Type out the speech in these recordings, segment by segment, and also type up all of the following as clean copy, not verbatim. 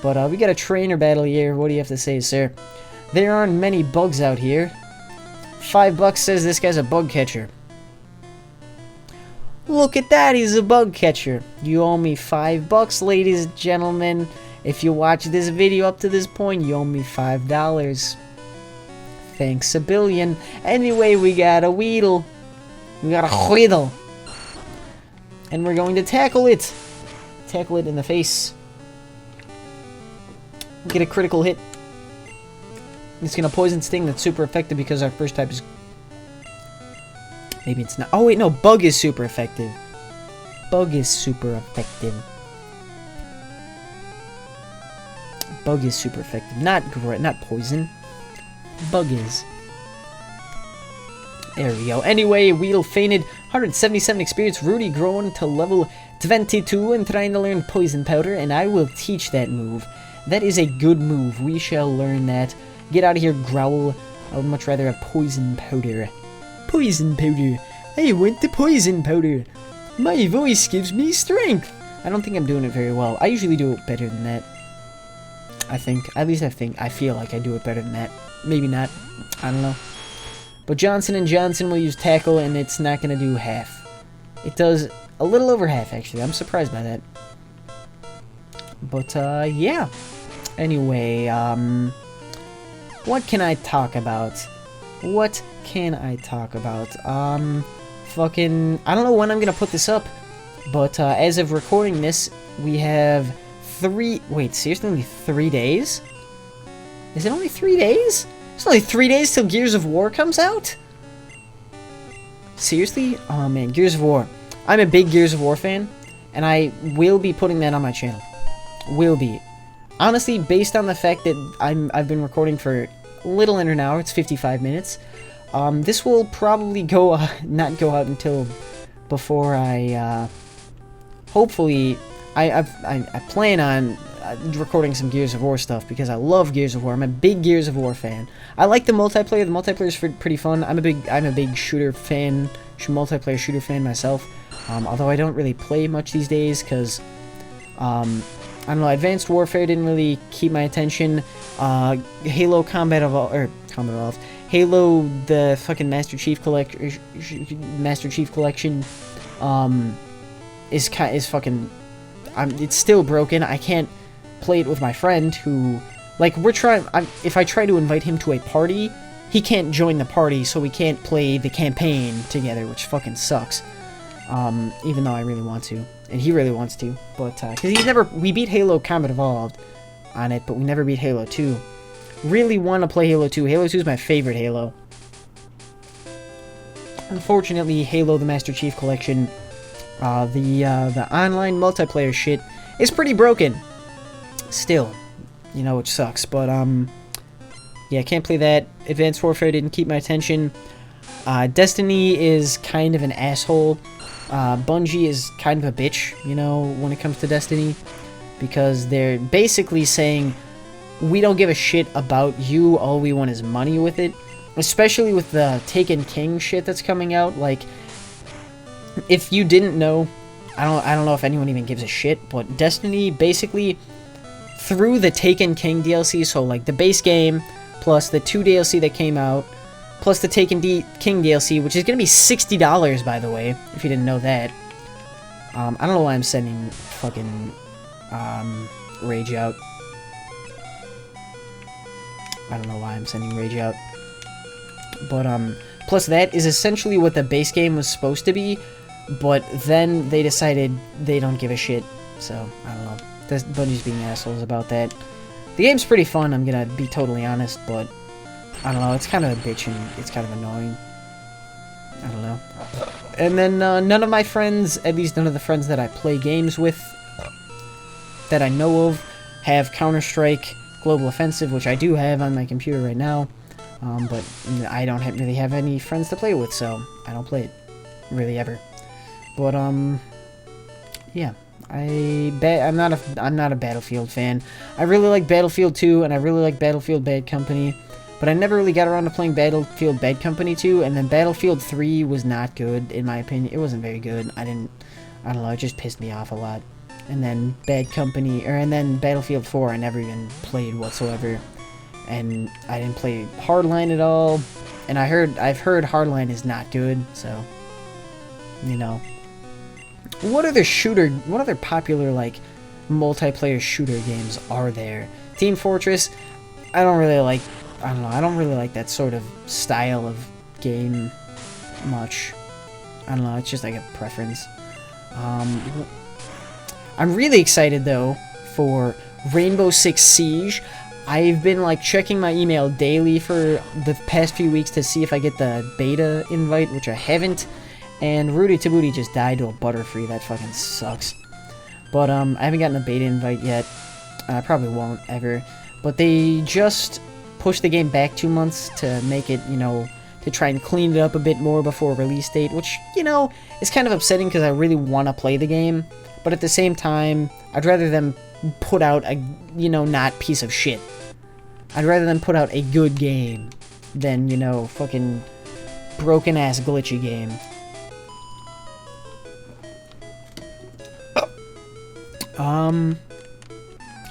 But we got a trainer battle here. What do you have to say, sir? There aren't many bugs out here. $5 says this guy's a bug catcher. Look at that, he's a bug catcher. You owe me $5, ladies and gentlemen. If you watch this video up to this point, you owe me $5. Thanks a billion. Anyway, we got a Weedle. We got a Weedle. And we're going to tackle it. Tackle it in the face. Get a critical hit. It's gonna poison sting. That's super effective because our first type is... Maybe it's not. Oh wait, no. Bug is super effective. Bug is super effective. Bug is super effective. Not poison. Bug is. There we go. Anyway, Weedle fainted. 177 experience. Rudy growing to level 22 and trying to learn Poison Powder, and I will teach that move. That is a good move. We shall learn that. Get out of here, Growl. I would much rather have Poison Powder. Poison Powder. I want the Poison Powder. My voice gives me strength. I don't think I'm doing it very well. I usually do it better than that. I think. At least I think. I feel like I do it better than that. Maybe not. I don't know. But Johnson & Johnson will use Tackle, and it's not going to do half. It does a little over half, actually. I'm surprised by that. But, yeah. Anyway, what can I talk about? What can I talk about? Fucking... I don't know when I'm going to put this up. But, as of recording this, we have 3... Wait, seriously? Only 3 days? Is it only 3 days? It's only 3 days till Gears of War comes out? Seriously? Oh man, Gears of War. I'm a big Gears of War fan, and I will be putting that on my channel. Will be. Honestly, based on the fact that I've been recording for a little under an hour, it's 55 minutes, this will probably not go out until before I, hopefully, I plan on recording some Gears of War stuff because I love Gears of War. I'm a big Gears of War fan. I like the multiplayer. The multiplayer is pretty fun. I'm a big shooter fan, multiplayer shooter fan myself. Although I don't really play much these days because I don't know. Advanced Warfare didn't really keep my attention. Halo Combat Evolved. Halo the fucking Master Chief Collection is fucking. It's still broken. I can't play it with my friend who, like, if I try to invite him to a party, he can't join the party, so we can't play the campaign together, which fucking sucks. Even though I really want to, and he really wants to, but, cause we beat Halo Combat Evolved on it, but we never beat Halo 2. Really want to play Halo 2. Halo 2 is my favorite Halo. Unfortunately, Halo the Master Chief Collection, the online multiplayer shit is pretty broken. Still, you know, which sucks. But, yeah, I can't play that. Advanced Warfare didn't keep my attention. Destiny is kind of an asshole. Bungie is kind of a bitch, you know, when it comes to Destiny. Because they're basically saying, we don't give a shit about you, all we want is money with it. Especially with the Taken King shit that's coming out. Like, if you didn't know, I don't know if anyone even gives a shit, but Destiny basically, through the Taken King DLC, so like the base game, plus the 2 DLC that came out, plus the Taken King DLC, which is going to be $60, by the way, if you didn't know that. I don't know why I'm sending fucking Rage out. I don't know why I'm sending Rage out. But, plus that is essentially what the base game was supposed to be, but then they decided they don't give a shit, so, I don't know. Bungie's being assholes about that. The game's pretty fun, I'm gonna be totally honest, but, I don't know, it's kind of a bitch and it's kind of annoying. I don't know. And then, none of my friends, at least none of the friends that I play games with, that I know of, have Counter-Strike Global Offensive, which I do have on my computer right now. But I don't really have any friends to play with, so I don't play it really ever. But yeah, I'm not a Battlefield fan. I really like Battlefield 2, and I really like Battlefield Bad Company, but I never really got around to playing Battlefield Bad Company 2. And then Battlefield 3 was not good in my opinion. It wasn't very good. I don't know. It just pissed me off a lot. and then and then Battlefield 4 I never even played whatsoever, and I didn't play Hardline at all, and I've heard Hardline is not good, so, you know. What other popular, like, multiplayer shooter games are there? Team Fortress, I don't really like that sort of style of game much. I don't know, it's just like a preference. I'm really excited, though, for Rainbow Six Siege. I've been, like, checking my email daily for the past few weeks to see if I get the beta invite, which I haven't. And Rudy Tabooty just died to a Butterfree. That fucking sucks. But, I haven't gotten a beta invite yet. I probably won't, ever. But they just pushed the game back 2 months to make it, you know, to try and clean it up a bit more before release date, which, you know, is kind of upsetting because I really want to play the game. But at the same time, I'd rather them put out a, you know, not piece of shit. I'd rather them put out a good game than, you know, fucking broken-ass glitchy game.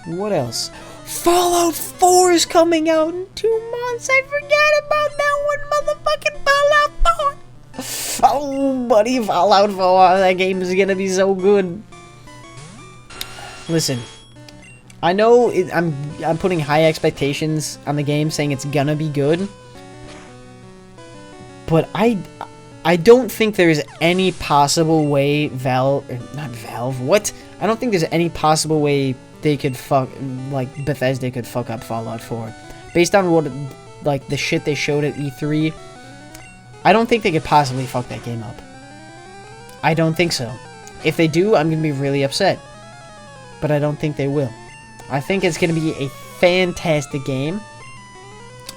What else? Fallout 4 is coming out in 2 months. I forgot about that one, motherfucking Fallout 4. Oh, buddy, Fallout 4. That game is gonna be so good. Listen, I know I'm putting high expectations on the game, saying it's gonna be good, but I don't think there's any possible way I don't think there's any possible way they could Bethesda could fuck up Fallout 4. Based on what, like, the shit they showed at E3, I don't think they could possibly fuck that game up. I don't think so. If they do, I'm gonna be really upset. But I don't think they will. I think it's gonna be a fantastic game,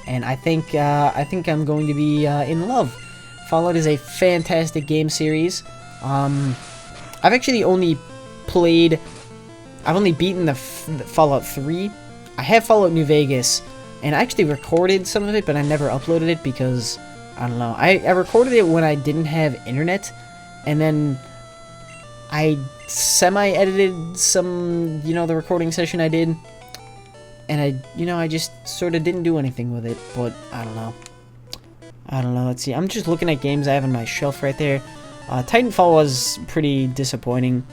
and I think I'm going to be in love. Fallout is a fantastic game series. I've actually only beaten the Fallout 3. I have Fallout New Vegas, and I actually recorded some of it, but I never uploaded it because, I don't know. I recorded it when I didn't have internet, and then I semi-edited some, you know, the recording session I did, and I just sort of didn't do anything with it, but I don't know. Let's see. I'm just looking at games I have on my shelf right there. Titanfall was pretty disappointing.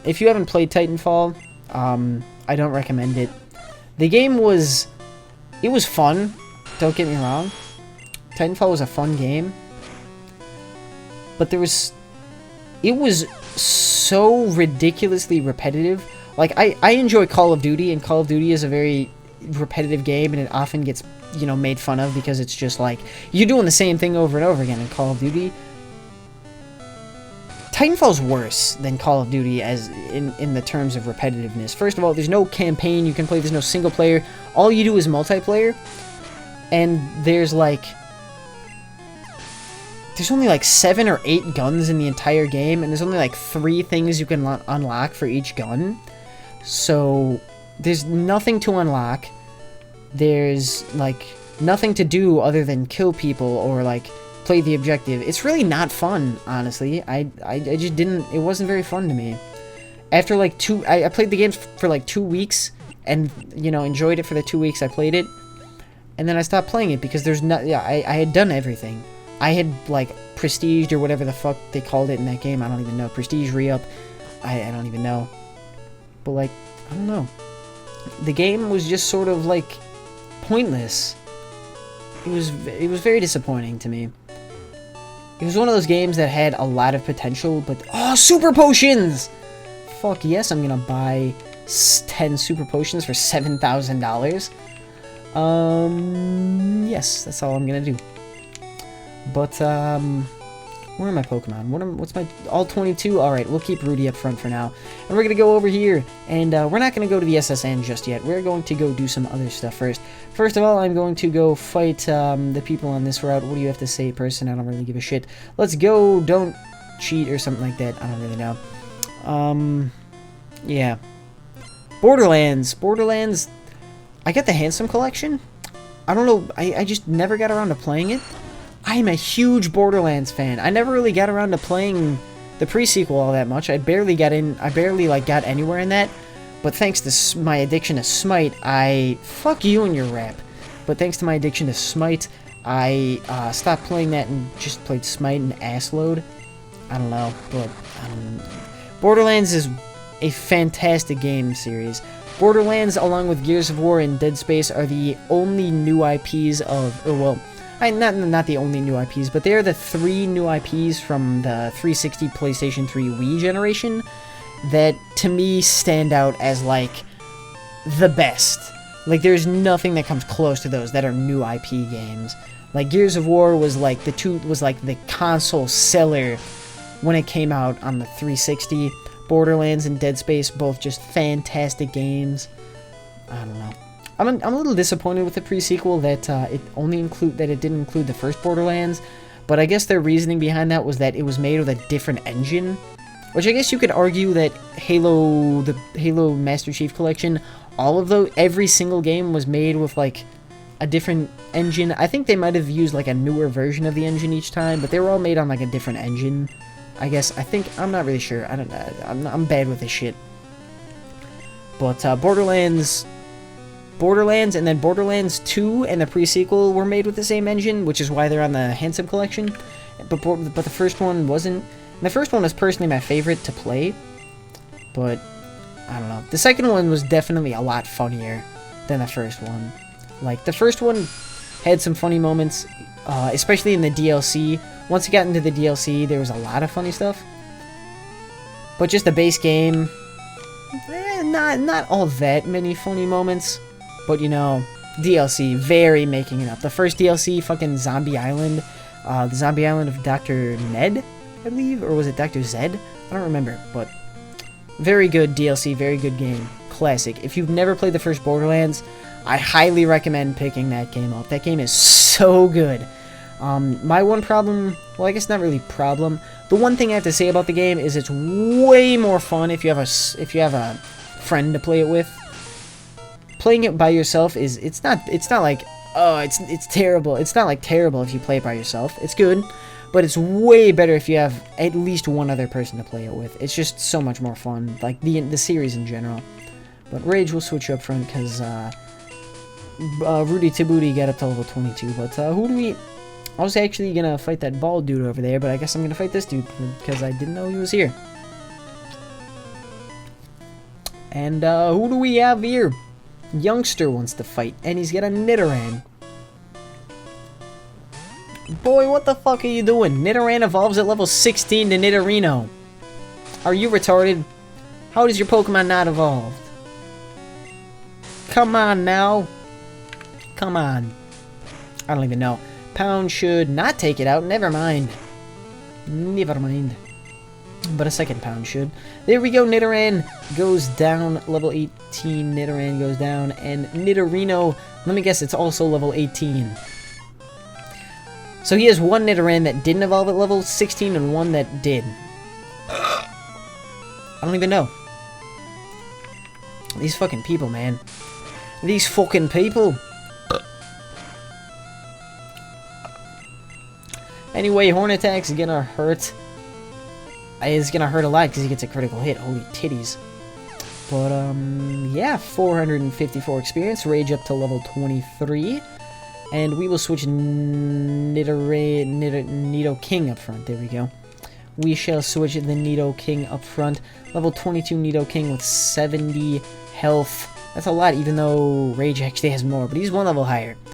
If you haven't played Titanfall, I don't recommend it. The game was fun, don't get me wrong. Titanfall was a fun game, but it was so ridiculously repetitive. Like, I enjoy Call of Duty, and Call of Duty is a very repetitive game, and it often gets, you know, made fun of because it's just like, you're doing the same thing over and over again in Call of Duty. Titanfall's worse than Call of Duty as in the terms of repetitiveness. First of all, there's no campaign you can play, there's no single player. All you do is multiplayer, and there's only like 7 or 8 guns in the entire game, and there's only like 3 things you can unlock for each gun. So there's nothing to unlock. There's like nothing to do other than kill people or like play the objective. It's really not fun, honestly. I just didn't, it wasn't very fun to me. After like I played the game for like 2 weeks, and, you know, enjoyed it for the 2 weeks I played it, and then I stopped playing it because I had done everything. I had like prestiged or whatever the fuck they called it in that game. I don't even know. Prestige re-up. I don't even know. But like, I don't know. The game was just sort of like pointless. It was very disappointing to me. It was one of those games that had a lot of potential, but super potions! Fuck yes, I'm gonna buy 10 super potions for $7,000. Yes, that's all I'm gonna do. But, where are my Pokemon? What's my, all 22? Alright, we'll keep Rudy up front for now. And we're gonna go over here, and we're not gonna go to the SSN just yet. We're going to go do some other stuff first. First of all, I'm going to go fight, the people on this route. What do you have to say, person? I don't really give a shit. Let's go, don't cheat or something like that. I don't really know. Yeah. Borderlands, I got the Handsome Collection. I don't know, I just never got around to playing it. I'm a huge Borderlands fan. I never really got around to playing the pre-sequel all that much. I barely got like got anywhere in that. But thanks to my addiction to Smite, fuck you and your rap. But thanks to my addiction to Smite, I stopped playing that and just played Smite and Assload. I don't know, but Borderlands is a fantastic game series. Borderlands, along with Gears of War and Dead Space, are the only new IPs not the only new IPs, but they are the 3 new IPs from the 360, PlayStation 3, Wii generation that, to me, stand out as, like, the best. Like, there's nothing that comes close to those that are new IP games. Like, Gears of War was, like, the console seller when it came out on the 360. Borderlands and Dead Space, both just fantastic games. I don't know. I'm a little disappointed with the pre-sequel that it didn't include the first Borderlands, but I guess their reasoning behind that was that it was made with a different engine, which I guess you could argue that the Halo Master Chief Collection, every single game was made with like a different engine. I think they might have used like a newer version of the engine each time, but they were all made on like a different engine. I guess, I'm not really sure. I don't know. I'm bad with this shit. But Borderlands and then Borderlands 2 and the pre-sequel were made with the same engine, which is why they're on the Handsome Collection. But the first one wasn't. And the first one was personally my favorite to play. But, I don't know. The second one was definitely a lot funnier than the first one. Like, the first one had some funny moments, especially in the DLC. Once you got into the DLC, there was a lot of funny stuff. But just the base game, not all that many funny moments. But, you know, DLC, very making it up. The first DLC, fucking Zombie Island, the Zombie Island of Dr. Ned, I believe? Or was it Dr. Zed? I don't remember, but very good DLC, very good game. Classic. If you've never played the first Borderlands, I highly recommend picking that game up. That game is so good. My one problem, well, I guess not really problem. The one thing I have to say about the game is it's way more fun if you have a friend to play it with. Playing it by yourself it's not like, oh, it's terrible. It's not like terrible if you play it by yourself. It's good, but it's way better if you have at least one other person to play it with. It's just so much more fun, like the series in general. But Rage will switch up front because Rudy Tabooty got up to level 22. But who do we? I was actually gonna fight that bald dude over there, but I guess I'm gonna fight this dude because I didn't know he was here. And who do we have here? Youngster wants to fight, and he's got a Nidoran. Boy, what the fuck are you doing? Nidoran evolves at level 16 to Nidorino. Are you retarded? How does your Pokemon not evolve? Come on now. Come on. I don't even know. Pound should not take it out. Never mind. Never mind. But a second Pound should. There we go. Nidoran goes down. Level 18. Nidoran goes down. And Nidorino, let me guess, it's also level 18. So he has one Nidoran that didn't evolve at level 16 and one that did. I don't even know. These fucking people, man. These fucking people. Anyway, Horn Attack's gonna hurt. It's gonna hurt a lot because he gets a critical hit. Holy titties. But, yeah, 454 experience. Rage up to level 23. And we will switch Nidoking up front. There we go. We shall switch the Nidoking up front. Level 22 Nidoking with 70 health. That's a lot, even though Rage actually has more, but he's one level higher.